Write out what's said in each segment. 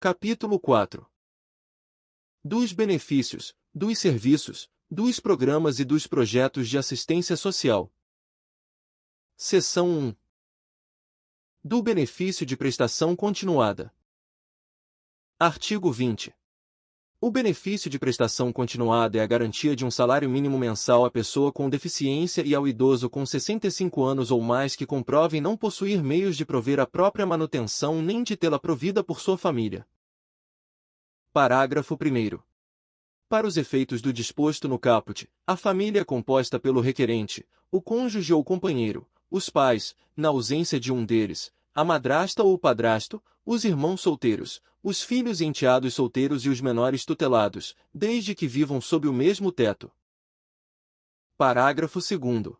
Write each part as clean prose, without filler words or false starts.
Capítulo 4. Dos benefícios, dos serviços, dos programas e dos projetos de assistência social. Seção 1. Do benefício de prestação continuada. Artigo 20. O benefício de prestação continuada é a garantia de um salário mínimo mensal à pessoa com deficiência e ao idoso com 65 anos ou mais que comprovem não possuir meios de prover a própria manutenção nem de tê-la provida por sua família. Parágrafo 1º. Para os efeitos do disposto no caput, a família é composta pelo requerente, o cônjuge ou companheiro, os pais, na ausência de um deles, a madrasta ou o padrasto, os irmãos solteiros, os filhos e enteados solteiros e os menores tutelados, desde que vivam sob o mesmo teto. Parágrafo 2º.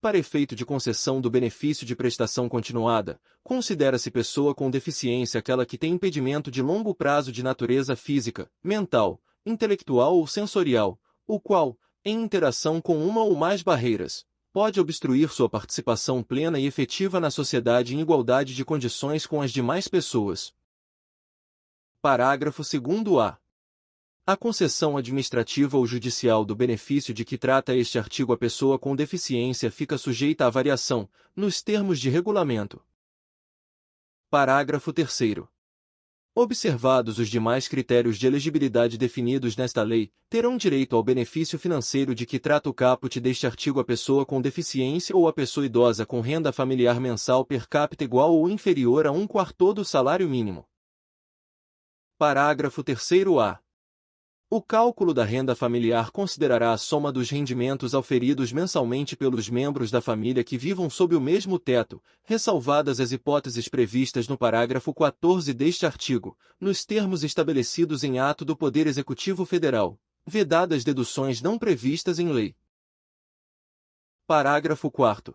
Para efeito de concessão do benefício de prestação continuada, considera-se pessoa com deficiência aquela que tem impedimento de longo prazo de natureza física, mental, intelectual ou sensorial, o qual, em interação com uma ou mais barreiras, pode obstruir sua participação plena e efetiva na sociedade em igualdade de condições com as demais pessoas. Parágrafo 2º-A. A concessão administrativa ou judicial do benefício de que trata este artigo à pessoa com deficiência fica sujeita à variação, nos termos de regulamento. Parágrafo 3º. Observados os demais critérios de elegibilidade definidos nesta lei, terão direito ao benefício financeiro de que trata o caput deste artigo a pessoa com deficiência ou a pessoa idosa com renda familiar mensal per capita igual ou inferior a 1/4 do salário mínimo. Parágrafo 3º-A. O cálculo da renda familiar considerará a soma dos rendimentos auferidos mensalmente pelos membros da família que vivam sob o mesmo teto, ressalvadas as hipóteses previstas no parágrafo 14 deste artigo, nos termos estabelecidos em ato do Poder Executivo Federal, vedadas deduções não previstas em lei. Parágrafo 4º.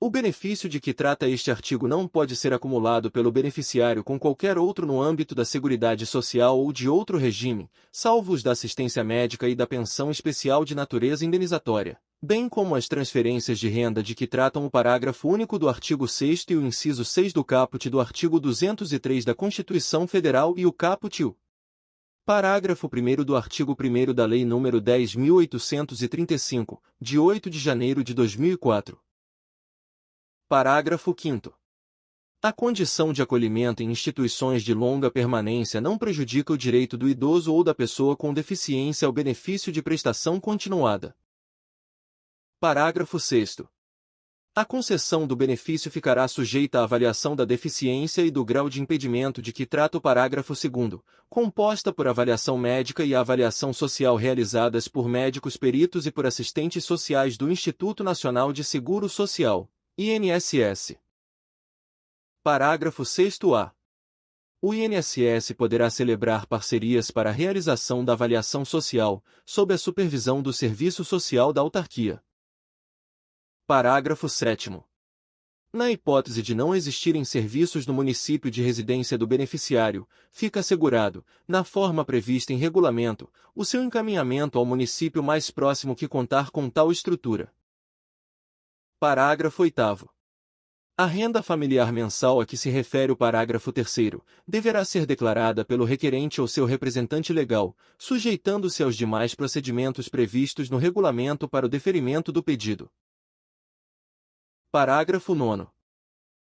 O benefício de que trata este artigo não pode ser acumulado pelo beneficiário com qualquer outro no âmbito da Seguridade Social ou de outro regime, salvo os da assistência médica e da pensão especial de natureza indenizatória, bem como as transferências de renda de que tratam o parágrafo único do artigo 6º e o inciso 6 do caput do artigo 203 da Constituição Federal e o caput e o parágrafo 1º do artigo 1º da Lei nº 10.835, de 8 de janeiro de 2004. Parágrafo 5º. A condição de acolhimento em instituições de longa permanência não prejudica o direito do idoso ou da pessoa com deficiência ao benefício de prestação continuada. Parágrafo 6º. A concessão do benefício ficará sujeita à avaliação da deficiência e do grau de impedimento de que trata o parágrafo 2º, composta por avaliação médica e a avaliação social realizadas por médicos peritos e por assistentes sociais do Instituto Nacional de Seguro Social, INSS. Parágrafo 6º-A. O INSS poderá celebrar parcerias para a realização da avaliação social, sob a supervisão do Serviço Social da autarquia. Parágrafo 7º. Na hipótese de não existirem serviços no município de residência do beneficiário, fica assegurado, na forma prevista em regulamento, o seu encaminhamento ao município mais próximo que contar com tal estrutura. Parágrafo 8º. A renda familiar mensal a que se refere o parágrafo 3º deverá ser declarada pelo requerente ou seu representante legal, sujeitando-se aos demais procedimentos previstos no regulamento para o deferimento do pedido. Parágrafo 9º.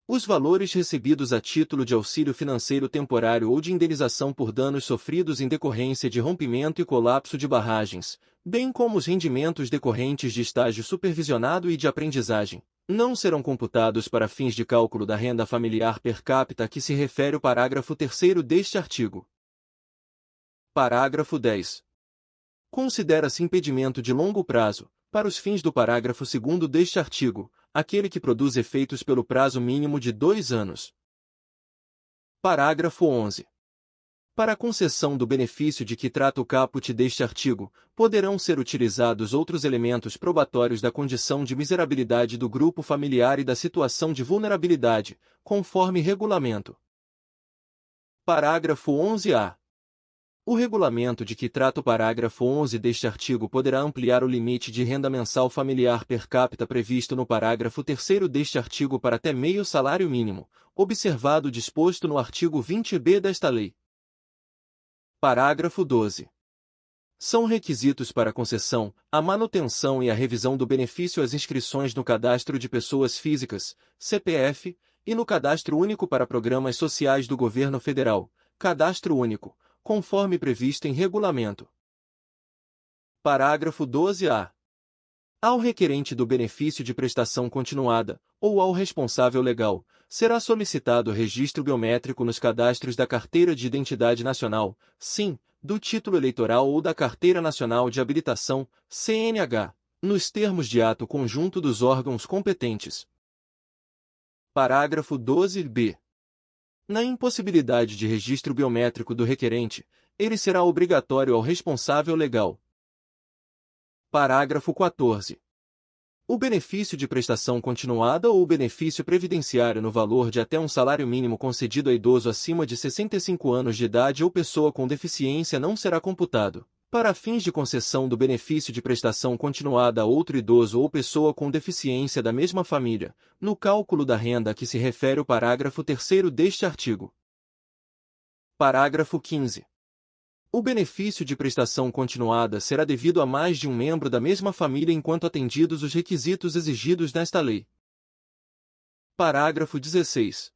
Os valores recebidos a título de auxílio financeiro temporário ou de indenização por danos sofridos em decorrência de rompimento e colapso de barragens, bem como os rendimentos decorrentes de estágio supervisionado e de aprendizagem, não serão computados para fins de cálculo da renda familiar per capita a que se refere o parágrafo 3º deste artigo. Parágrafo 10. Considera-se impedimento de longo prazo, para os fins do parágrafo 2º deste artigo, aquele que produz efeitos pelo prazo mínimo de 2 anos. Parágrafo 11. Para a concessão do benefício de que trata o caput deste artigo, poderão ser utilizados outros elementos probatórios da condição de miserabilidade do grupo familiar e da situação de vulnerabilidade, conforme regulamento. Parágrafo 11-A. O regulamento de que trata o parágrafo 11 deste artigo poderá ampliar o limite de renda mensal familiar per capita previsto no parágrafo 3º deste artigo para até meio salário mínimo, observado o disposto no artigo 20b desta lei. Parágrafo 12. São requisitos para a concessão, a manutenção e a revisão do benefício as inscrições no Cadastro de Pessoas Físicas, CPF, e no Cadastro Único para Programas Sociais do Governo Federal, Cadastro Único, conforme previsto em regulamento. Parágrafo 12-A. Ao requerente do benefício de prestação continuada, ou ao responsável legal, será solicitado registro biométrico nos cadastros da Carteira de Identidade Nacional, SIM, do Título Eleitoral ou da Carteira Nacional de Habilitação, CNH, nos termos de ato conjunto dos órgãos competentes. Parágrafo 12-B. Na impossibilidade de registro biométrico do requerente, ele será obrigatório ao responsável legal. Parágrafo 14. O benefício de prestação continuada ou o benefício previdenciário no valor de até um salário mínimo concedido a idoso acima de 65 anos de idade ou pessoa com deficiência não será computado, para fins de concessão do benefício de prestação continuada a outro idoso ou pessoa com deficiência da mesma família, no cálculo da renda a que se refere o parágrafo 3º deste artigo. Parágrafo 15. O benefício de prestação continuada será devido a mais de um membro da mesma família enquanto atendidos os requisitos exigidos nesta lei. Parágrafo 16.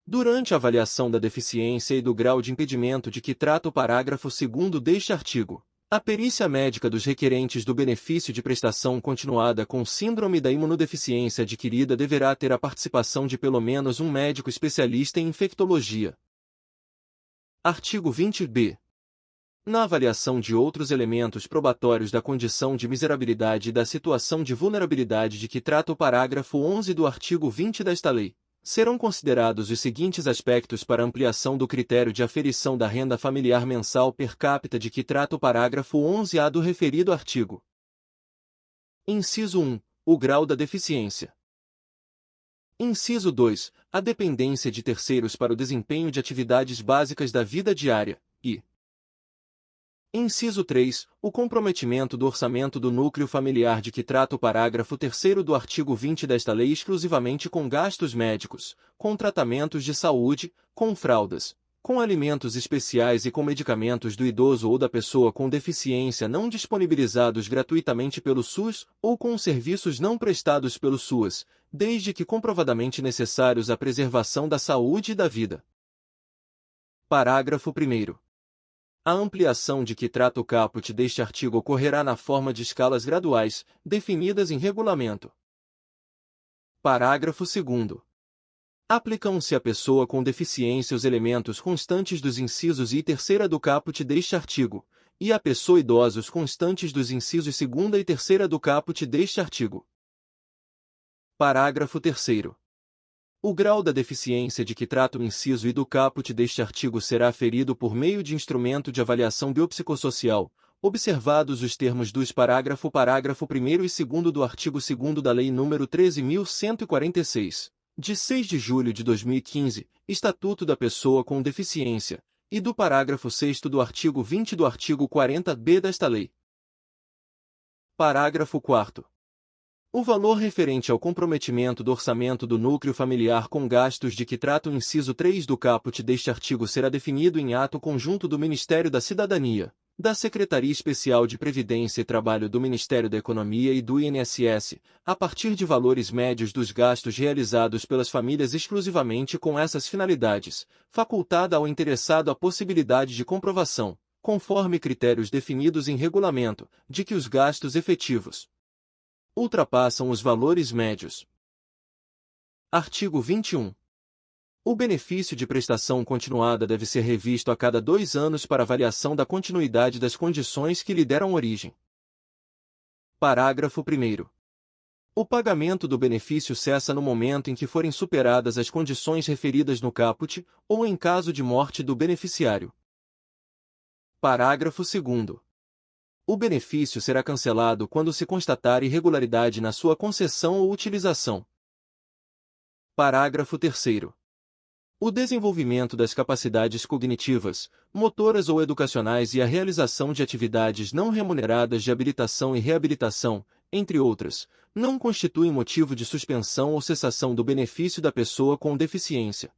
Durante a avaliação da deficiência e do grau de impedimento de que trata o parágrafo 2º deste artigo, a perícia médica dos requerentes do benefício de prestação continuada com síndrome da imunodeficiência adquirida deverá ter a participação de pelo menos um médico especialista em infectologia. Artigo 20b. Na avaliação de outros elementos probatórios da condição de miserabilidade e da situação de vulnerabilidade de que trata o parágrafo 11 do artigo 20 desta lei, serão considerados os seguintes aspectos para ampliação do critério de aferição da renda familiar mensal per capita de que trata o parágrafo 11-A do referido artigo. Inciso 1. O grau da deficiência. Inciso 2. A dependência de terceiros para o desempenho de atividades básicas da vida diária, e Inciso 3. O comprometimento do orçamento do núcleo familiar de que trata o parágrafo 3º do artigo 20 desta lei exclusivamente com gastos médicos, com tratamentos de saúde, com fraldas, com alimentos especiais e com medicamentos do idoso ou da pessoa com deficiência não disponibilizados gratuitamente pelo SUS ou com serviços não prestados pelo SUAS, desde que comprovadamente necessários à preservação da saúde e da vida. Parágrafo 1º. A ampliação de que trata o caput deste artigo ocorrerá na forma de escalas graduais, definidas em regulamento. Parágrafo 2º. Aplicam-se à pessoa com deficiência os elementos constantes dos incisos I e 3ª do caput deste artigo, e à pessoa idosa os constantes dos incisos 2ª e 3ª do caput deste artigo. Parágrafo 3º. O grau da deficiência de que trata o inciso I do caput deste artigo será aferido por meio de instrumento de avaliação biopsicossocial, observados os termos dos parágrafo 1º e 2º do artigo 2º da Lei nº 13.146, de 6 de julho de 2015, Estatuto da Pessoa com Deficiência, e do parágrafo 6º do artigo 20 do artigo 40b desta lei. Parágrafo 4º. O valor referente ao comprometimento do orçamento do núcleo familiar com gastos de que trata o inciso 3 do caput deste artigo será definido em ato conjunto do Ministério da Cidadania, da Secretaria Especial de Previdência e Trabalho do Ministério da Economia e do INSS, a partir de valores médios dos gastos realizados pelas famílias exclusivamente com essas finalidades, facultada ao interessado a possibilidade de comprovação, conforme critérios definidos em regulamento, de que os gastos efetivos ultrapassam os valores médios. Artigo 21. O benefício de prestação continuada deve ser revisto a cada 2 anos para avaliação da continuidade das condições que lhe deram origem. Parágrafo 1º. O pagamento do benefício cessa no momento em que forem superadas as condições referidas no caput, ou em caso de morte do beneficiário. Parágrafo 2º. O benefício será cancelado quando se constatar irregularidade na sua concessão ou utilização. Parágrafo 3º. O desenvolvimento das capacidades cognitivas, motoras ou educacionais e a realização de atividades não remuneradas de habilitação e reabilitação, entre outras, não constituem motivo de suspensão ou cessação do benefício da pessoa com deficiência.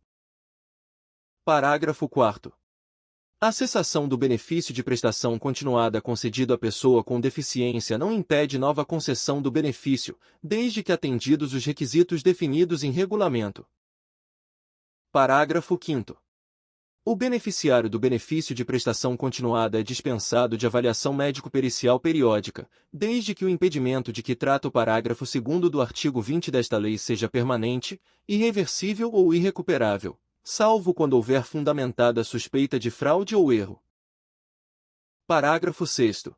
Parágrafo 4º. A cessação do benefício de prestação continuada concedido à pessoa com deficiência não impede nova concessão do benefício, desde que atendidos os requisitos definidos em regulamento. Parágrafo 5º. O beneficiário do benefício de prestação continuada é dispensado de avaliação médico-pericial periódica, desde que o impedimento de que trata o parágrafo 2º do artigo 20 desta lei seja permanente, irreversível ou irrecuperável, salvo quando houver fundamentada suspeita de fraude ou erro. Parágrafo 6º.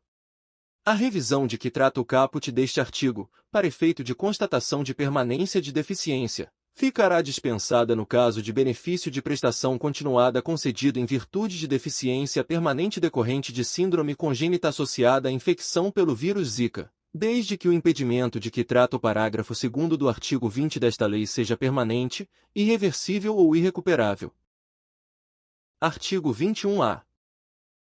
A revisão de que trata o caput deste artigo, para efeito de constatação de permanência de deficiência, ficará dispensada no caso de benefício de prestação continuada concedido em virtude de deficiência permanente decorrente de síndrome congênita associada à infecção pelo vírus Zika, desde que o impedimento de que trata o parágrafo 2º do artigo 20 desta lei seja permanente, irreversível ou irrecuperável. Artigo 21-A.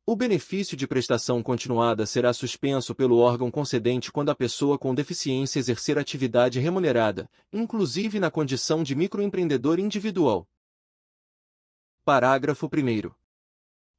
O benefício de prestação continuada será suspenso pelo órgão concedente quando a pessoa com deficiência exercer atividade remunerada, inclusive na condição de microempreendedor individual. Parágrafo 1º.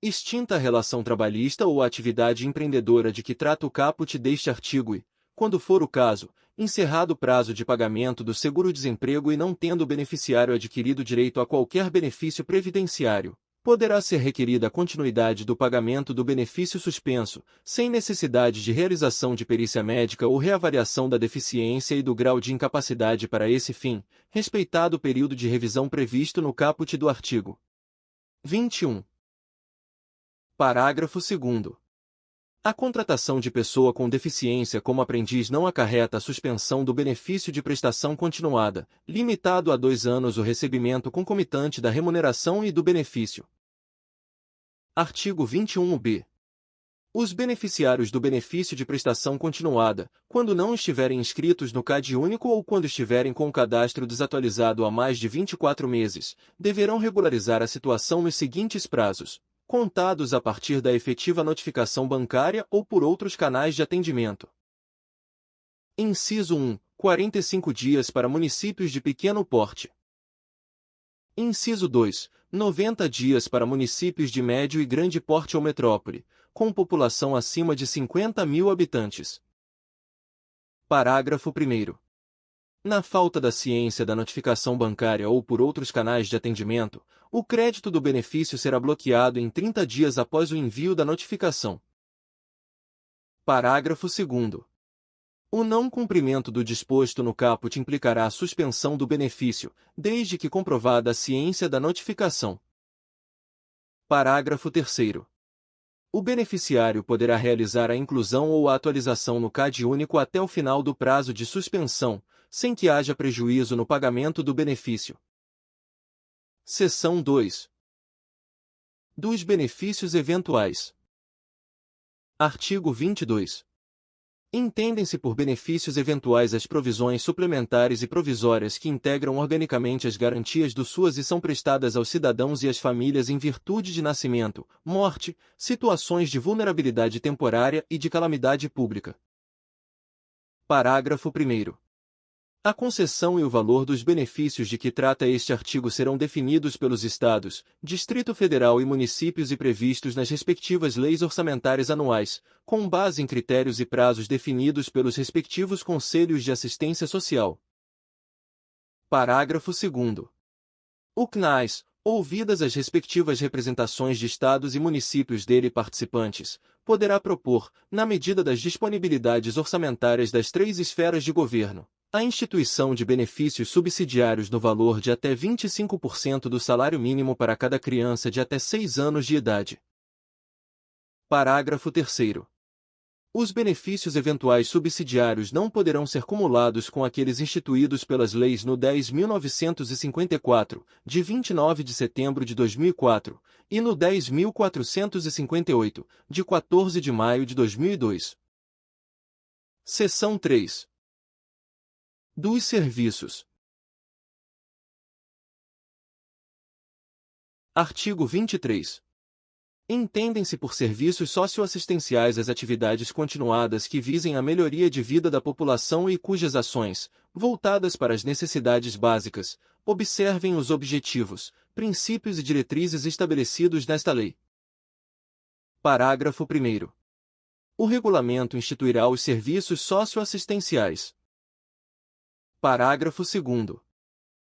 Extinta a relação trabalhista ou a atividade empreendedora de que trata o caput deste artigo e, quando for o caso, encerrado o prazo de pagamento do seguro-desemprego e não tendo o beneficiário adquirido direito a qualquer benefício previdenciário, poderá ser requerida a continuidade do pagamento do benefício suspenso, sem necessidade de realização de perícia médica ou reavaliação da deficiência e do grau de incapacidade para esse fim, respeitado o período de revisão previsto no caput do artigo 21. Parágrafo 2º. A contratação de pessoa com deficiência como aprendiz não acarreta a suspensão do benefício de prestação continuada, limitado a 2 anos o recebimento concomitante da remuneração e do benefício. Artigo 21-B. Os beneficiários do benefício de prestação continuada, quando não estiverem inscritos no CAD único ou quando estiverem com o cadastro desatualizado há mais de 24 meses, deverão regularizar a situação nos seguintes prazos, contados a partir da efetiva notificação bancária ou por outros canais de atendimento. Inciso 1. 45 dias para municípios de pequeno porte. Inciso 2. 90 dias para municípios de médio e grande porte ou metrópole, com população acima de 50.000 habitantes. Parágrafo 1º. Na falta da ciência da notificação bancária ou por outros canais de atendimento, o crédito do benefício será bloqueado em 30 dias após o envio da notificação. Parágrafo 2º. O não cumprimento do disposto no caput implicará a suspensão do benefício, desde que comprovada a ciência da notificação. Parágrafo 3º. O beneficiário poderá realizar a inclusão ou a atualização no CAD único até o final do prazo de suspensão, sem que haja prejuízo no pagamento do benefício. Seção 2. Dos benefícios eventuais. Artigo 22. Entendem-se por benefícios eventuais as provisões suplementares e provisórias que integram organicamente as garantias do SUAS e são prestadas aos cidadãos e às famílias em virtude de nascimento, morte, situações de vulnerabilidade temporária e de calamidade pública. Parágrafo 1º. A concessão e o valor dos benefícios de que trata este artigo serão definidos pelos Estados, Distrito Federal e municípios e previstos nas respectivas leis orçamentárias anuais, com base em critérios e prazos definidos pelos respectivos Conselhos de Assistência Social. Parágrafo 2º. O CNAS, ouvidas as respectivas representações de Estados e municípios dele participantes, poderá propor, na medida das disponibilidades orçamentárias das 3 esferas de governo, a instituição de benefícios subsidiários no valor de até 25% do salário mínimo para cada criança de até 6 anos de idade. Parágrafo 3º. Os benefícios eventuais subsidiários não poderão ser cumulados com aqueles instituídos pelas leis no 10.954, de 29 de setembro de 2004, e no 10.458, de 14 de maio de 2002. Seção 3. Dos serviços. Artigo 23. Entendem-se por serviços socioassistenciais as atividades continuadas que visem a melhoria de vida da população e cujas ações, voltadas para as necessidades básicas, observem os objetivos, princípios e diretrizes estabelecidos nesta lei. Parágrafo 1º. O regulamento instituirá os serviços socioassistenciais. Parágrafo 2º.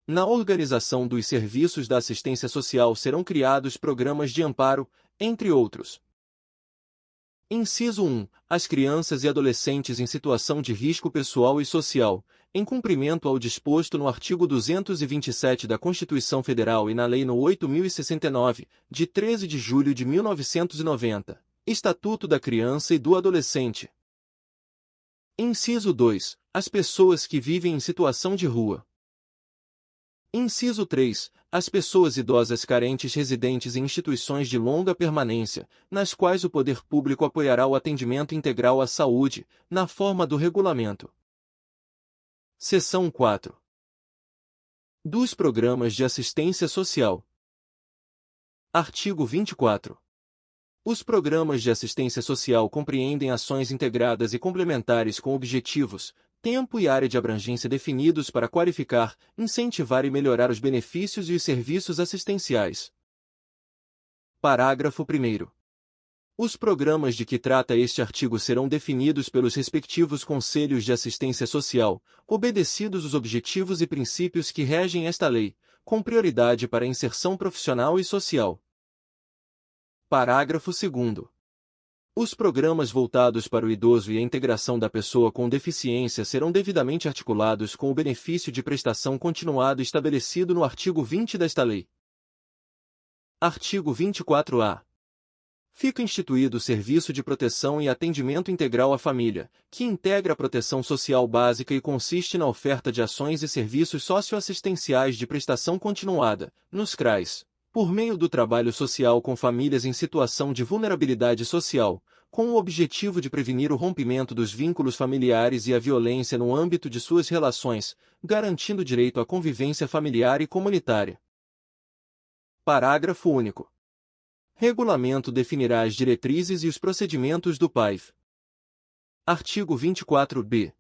Na organização dos serviços da assistência social serão criados programas de amparo, entre outros. Inciso 1. As crianças e adolescentes em situação de risco pessoal e social, em cumprimento ao disposto no artigo 227 da Constituição Federal e na Lei nº 8.069, de 13 de julho de 1990, Estatuto da Criança e do Adolescente. Inciso 2. As pessoas que vivem em situação de rua. Inciso 3. As pessoas idosas carentes residentes em instituições de longa permanência, nas quais o poder público apoiará o atendimento integral à saúde, na forma do regulamento. Seção 4. Dos programas de assistência social. Artigo 24. Os programas de assistência social compreendem ações integradas e complementares com objetivos, tempo e área de abrangência definidos para qualificar, incentivar e melhorar os benefícios e os serviços assistenciais. Parágrafo 1º. Os programas de que trata este artigo serão definidos pelos respectivos Conselhos de Assistência Social, obedecidos os objetivos e princípios que regem esta lei, com prioridade para a inserção profissional e social. Parágrafo 2º. Os programas voltados para o idoso e a integração da pessoa com deficiência serão devidamente articulados com o benefício de prestação continuado estabelecido no artigo 20 desta lei. Artigo 24-A. Fica instituído o Serviço de Proteção e Atendimento Integral à Família, que integra a proteção social básica e consiste na oferta de ações e serviços socioassistenciais de prestação continuada, nos CRAs, por meio do trabalho social com famílias em situação de vulnerabilidade social, com o objetivo de prevenir o rompimento dos vínculos familiares e a violência no âmbito de suas relações, garantindo direito à convivência familiar e comunitária. Parágrafo único. Regulamento definirá as diretrizes e os procedimentos do PAIF. Artigo 24-B.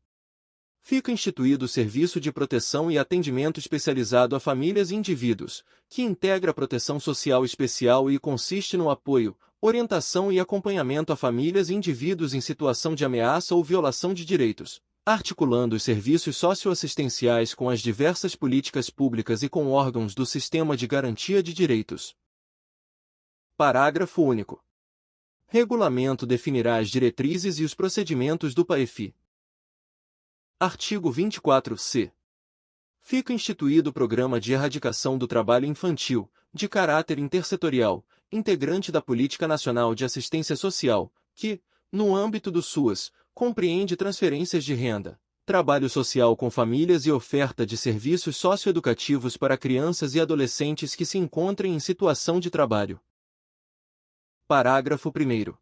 Fica instituído o Serviço de Proteção e Atendimento Especializado a Famílias e Indivíduos, que integra a proteção social especial e consiste no apoio, orientação e acompanhamento a famílias e indivíduos em situação de ameaça ou violação de direitos, articulando os serviços socioassistenciais com as diversas políticas públicas e com órgãos do Sistema de Garantia de Direitos. Parágrafo único. Regulamento definirá as diretrizes e os procedimentos do PAEF. Artigo 24-C. Fica instituído o Programa de Erradicação do Trabalho Infantil, de caráter intersetorial, integrante da Política Nacional de Assistência Social, que, no âmbito do SUAS, compreende transferências de renda, trabalho social com famílias e oferta de serviços socioeducativos para crianças e adolescentes que se encontrem em situação de trabalho. Parágrafo 1º.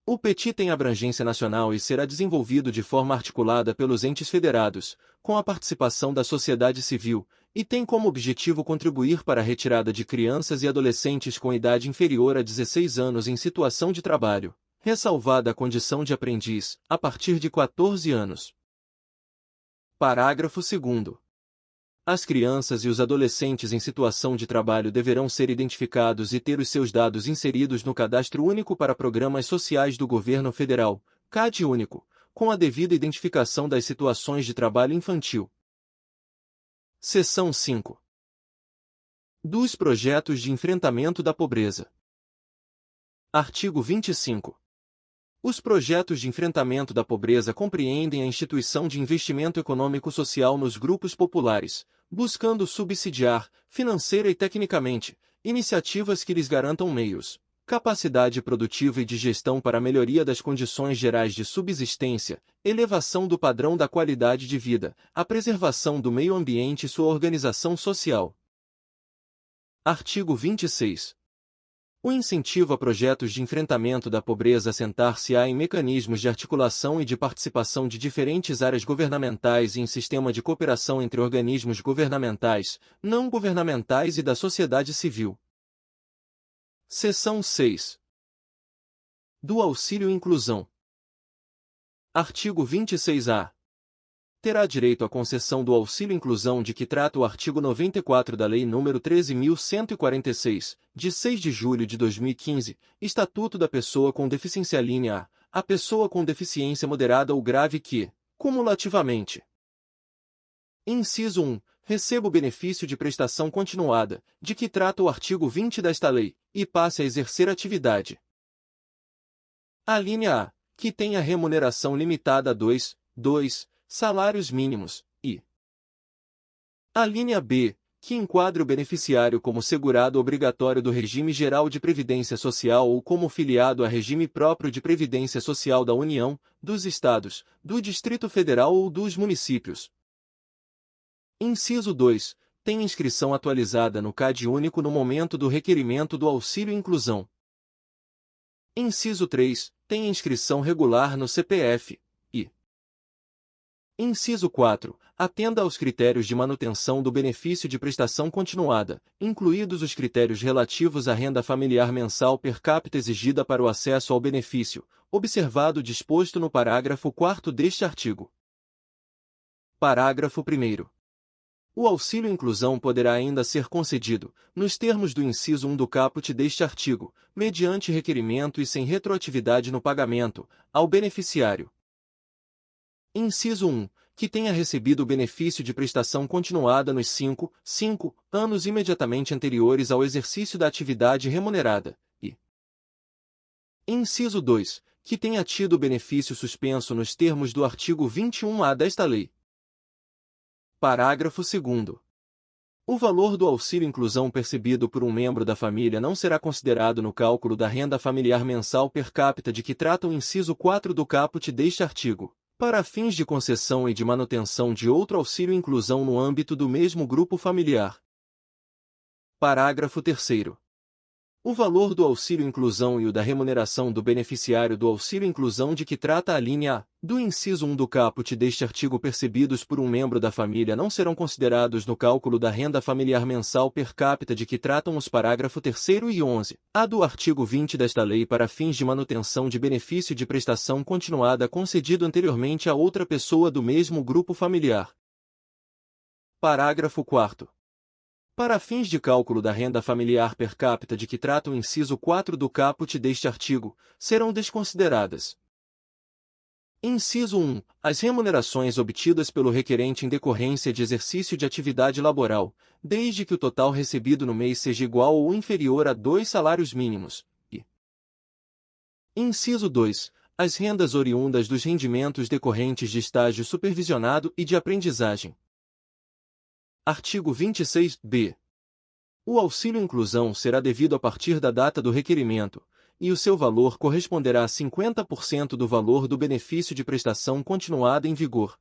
O PETI tem abrangência nacional e será desenvolvido de forma articulada pelos entes federados, com a participação da sociedade civil, e tem como objetivo contribuir para a retirada de crianças e adolescentes com idade inferior a 16 anos em situação de trabalho, ressalvada a condição de aprendiz, a partir de 14 anos. Parágrafo 2º. As crianças e os adolescentes em situação de trabalho deverão ser identificados e ter os seus dados inseridos no Cadastro Único para Programas Sociais do Governo Federal, CAD Único, com a devida identificação das situações de trabalho infantil. Seção 5. Dos projetos de enfrentamento da pobreza. Artigo 25. Os projetos de enfrentamento da pobreza compreendem a instituição de investimento econômico-social nos grupos populares, buscando subsidiar, financeira e tecnicamente, iniciativas que lhes garantam meios, capacidade produtiva e de gestão para a melhoria das condições gerais de subsistência, elevação do padrão da qualidade de vida, a preservação do meio ambiente e sua organização social. Artigo 26. O incentivo a projetos de enfrentamento da pobreza assentar-se-á em mecanismos de articulação e de participação de diferentes áreas governamentais e em sistema de cooperação entre organismos governamentais, não governamentais e da sociedade civil. Seção 6. Do Auxílio Inclusão. Artigo 26-A. Terá direito à concessão do auxílio inclusão de que trata o artigo 94 da Lei nº 13.146, de 6 de julho de 2015, Estatuto da Pessoa com Deficiência Linha A, a pessoa com deficiência moderada ou grave que, cumulativamente. Inciso 1. Receba o benefício de prestação continuada, de que trata o artigo 20 desta lei, e passe a exercer atividade. A linha A, que tenha remuneração limitada a 2 salários mínimos, e a linha B, que enquadre o beneficiário como segurado obrigatório do regime geral de previdência social ou como filiado a regime próprio de previdência social da União, dos Estados, do Distrito Federal ou dos municípios. Inciso 2. Tem inscrição atualizada no CAD único no momento do requerimento do auxílio inclusão. Inciso 3. Tem inscrição regular no CPF. E Inciso 4. Atenda aos critérios de manutenção do benefício de prestação continuada, incluídos os critérios relativos à renda familiar mensal per capita exigida para o acesso ao benefício, observado o disposto no parágrafo 4º deste artigo. Parágrafo 1º. O auxílio inclusão poderá ainda ser concedido, nos termos do inciso 1 do caput deste artigo, mediante requerimento e sem retroatividade no pagamento, ao beneficiário. Inciso 1. Que tenha recebido o benefício de prestação continuada nos 5 anos imediatamente anteriores ao exercício da atividade remunerada, e Inciso 2. Que tenha tido o benefício suspenso nos termos do artigo 21-A desta lei. Parágrafo 2º. O valor do auxílio inclusão percebido por um membro da família não será considerado no cálculo da renda familiar mensal per capita de que trata o inciso 4 do caput deste artigo, para fins de concessão e de manutenção de outro auxílio inclusão no âmbito do mesmo grupo familiar. Parágrafo 3º. O valor do auxílio inclusão e o da remuneração do beneficiário do auxílio inclusão de que trata a linha A, do inciso 1 do caput deste artigo percebidos por um membro da família não serão considerados no cálculo da renda familiar mensal per capita de que tratam os parágrafo 3º e 11A do artigo 20 desta lei para fins de manutenção de benefício de prestação continuada concedido anteriormente a outra pessoa do mesmo grupo familiar. Parágrafo 4º. Para fins de cálculo da renda familiar per capita de que trata o inciso 4 do caput deste artigo, serão desconsideradas. Inciso 1. As remunerações obtidas pelo requerente em decorrência de exercício de atividade laboral, desde que o total recebido no mês seja igual ou inferior a 2 salários mínimos, e Inciso 2. As rendas oriundas dos rendimentos decorrentes de estágio supervisionado e de aprendizagem. Artigo 26-B. O auxílio inclusão será devido a partir da data do requerimento, e o seu valor corresponderá a 50% do valor do benefício de prestação continuada em vigor.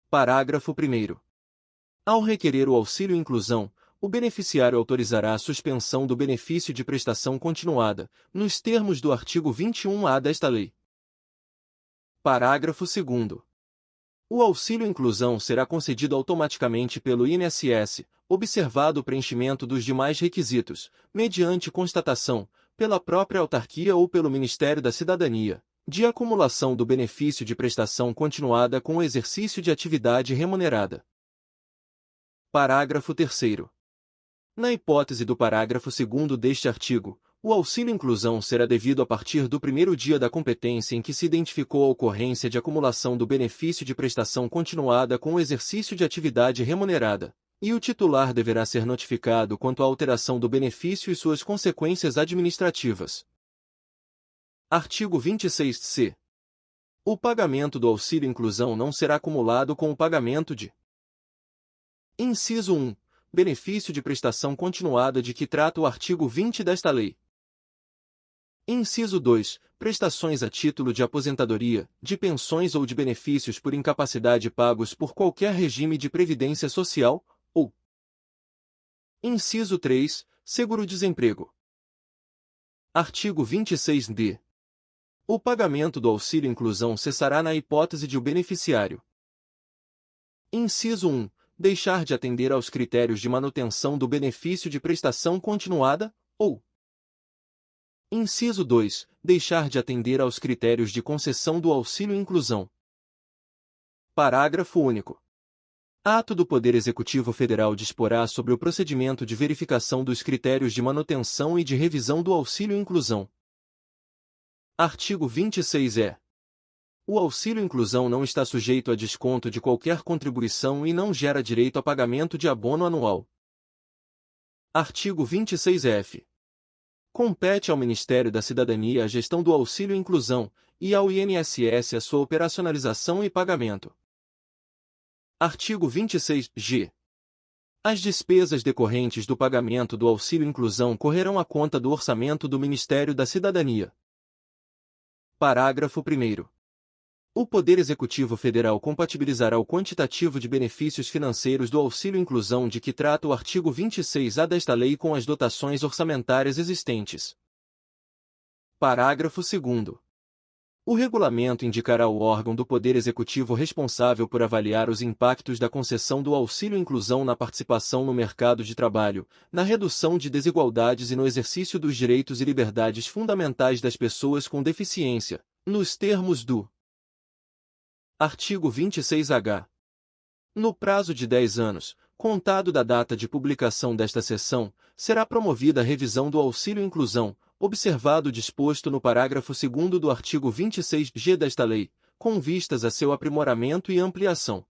Parágrafo 1º. Ao requerer o auxílio inclusão, o beneficiário autorizará a suspensão do benefício de prestação continuada, nos termos do artigo 21-A desta lei. Parágrafo 2º. O auxílio inclusão será concedido automaticamente pelo INSS, observado o preenchimento dos demais requisitos, mediante constatação, pela própria autarquia ou pelo Ministério da Cidadania, de acumulação do benefício de prestação continuada com o exercício de atividade remunerada. Parágrafo 3º. Na hipótese do parágrafo 2º deste artigo, o auxílio inclusão será devido a partir do primeiro dia da competência em que se identificou a ocorrência de acumulação do benefício de prestação continuada com o exercício de atividade remunerada, e o titular deverá ser notificado quanto à alteração do benefício e suas consequências administrativas. Artigo 26-C. O pagamento do auxílio inclusão não será acumulado com o pagamento de Inciso 1. Benefício de prestação continuada de que trata o artigo 20 desta lei. Inciso 2. Prestações a título de aposentadoria, de pensões ou de benefícios por incapacidade pagos por qualquer regime de previdência social, ou Inciso 3. Seguro-desemprego. Artigo 26-D. O pagamento do auxílio inclusão cessará na hipótese de o beneficiário. Inciso 1. Deixar de atender aos critérios de manutenção do benefício de prestação continuada, ou Inciso 2. Deixar de atender aos critérios de concessão do auxílio-inclusão. Parágrafo único. Ato do Poder Executivo Federal disporá sobre o procedimento de verificação dos critérios de manutenção e de revisão do auxílio-inclusão. Artigo 26-E. O auxílio-inclusão não está sujeito a desconto de qualquer contribuição e não gera direito a pagamento de abono anual. Artigo 26-F. Compete ao Ministério da Cidadania a gestão do auxílio-inclusão e ao INSS a sua operacionalização e pagamento. Artigo 26-G. As despesas decorrentes do pagamento do auxílio-inclusão correrão à conta do orçamento do Ministério da Cidadania. Parágrafo 1º. O Poder Executivo Federal compatibilizará o quantitativo de benefícios financeiros do auxílio-inclusão de que trata o artigo 26-A desta lei com as dotações orçamentárias existentes. Parágrafo 2º. O regulamento indicará o órgão do Poder Executivo responsável por avaliar os impactos da concessão do auxílio-inclusão na participação no mercado de trabalho, na redução de desigualdades e no exercício dos direitos e liberdades fundamentais das pessoas com deficiência, nos termos do artigo 26-H. No prazo de 10 anos, contado da data de publicação desta seção, será promovida a revisão do auxílio-inclusão, observado o disposto no parágrafo 2º do artigo 26-G desta lei, com vistas a seu aprimoramento e ampliação.